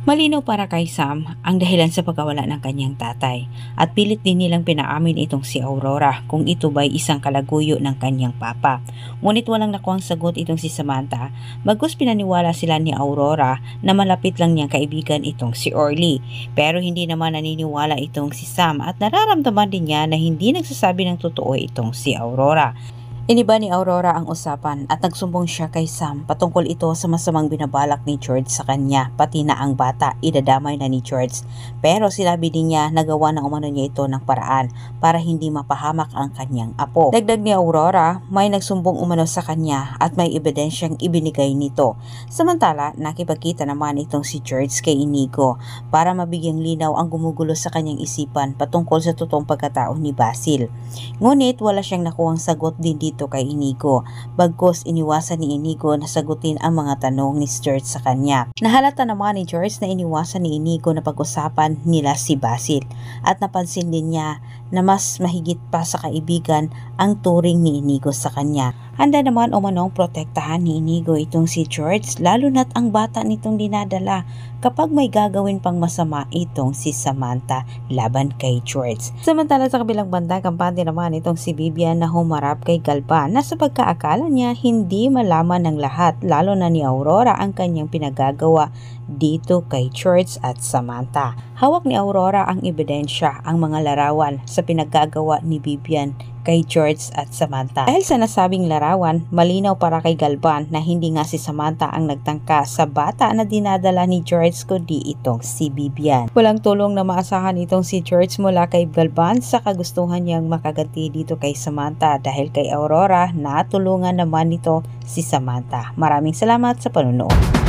Malinaw para kay Sam ang dahilan sa pagkawala ng kanyang tatay at pilit din nilang pinaamin itong si Aurora kung ito ba'y isang kalaguyo ng kanyang papa. Ngunit walang nakuhang sagot itong si Samantha, bagkus pinaniwala sila ni Aurora na malapit lang niyang kaibigan itong si Orly. Pero hindi naman naniniwala itong si Sam at nararamdaman din niya na hindi nagsasabi ng totoo itong si Aurora. Iniba ni Aurora ang usapan at nagsumbong siya kay Sam patungkol ito sa masamang binabalak ni George sa kanya, pati na ang bata idadamay na ni George. Pero sinabi din niya na gawa ng umano niya ito ng paraan para hindi mapahamak ang kanyang apo. Dagdag ni Aurora, may nagsumbong umano sa kanya at may ebidensyang ibinigay nito. Samantala, nakipagkita naman itong si George kay Inigo para mabigyang linaw ang gumugulo sa kanyang isipan patungkol sa totoong pagkatao ni Basil. Ngunit wala siyang nakuhang sagot din dito kay Inigo, bagkus iniwasan ni Inigo na sagutin ang mga tanong ni George sa kanya. Nahalata naman ni George na iniwasan ni Inigo na pag-usapan nila si Basil at napansin din niya na mas mahigit pa sa kaibigan ang turing ni Inigo sa kanya. Handa naman umanong protektahan ni Inigo itong si George, lalo na't ang bata nitong dinadala kapag may gagawin pang masama itong si Samantha laban kay George. Samantala sa kabilang banda, kampante naman itong si Vivian na humarap kay Galvan na sa pagkaakala niya hindi malaman ng lahat, lalo na ni Aurora, ang kanyang pinagagawa dito kay George at Samantha. Hawak ni Aurora ang ebidensya, ang mga larawan sa pinaggagawa ni Vivian kay George at Samantha. Dahil sa nasabing larawan, malinaw para kay Galvan na hindi nga si Samantha ang nagtangka sa bata na dinadala ni George kundi itong si Vivian. Walang tulong na maasahan itong si George mula kay Galvan sa kagustuhan niyang makaganti dito kay Samantha dahil kay Aurora natulungan naman nito si Samantha. Maraming salamat sa panunood.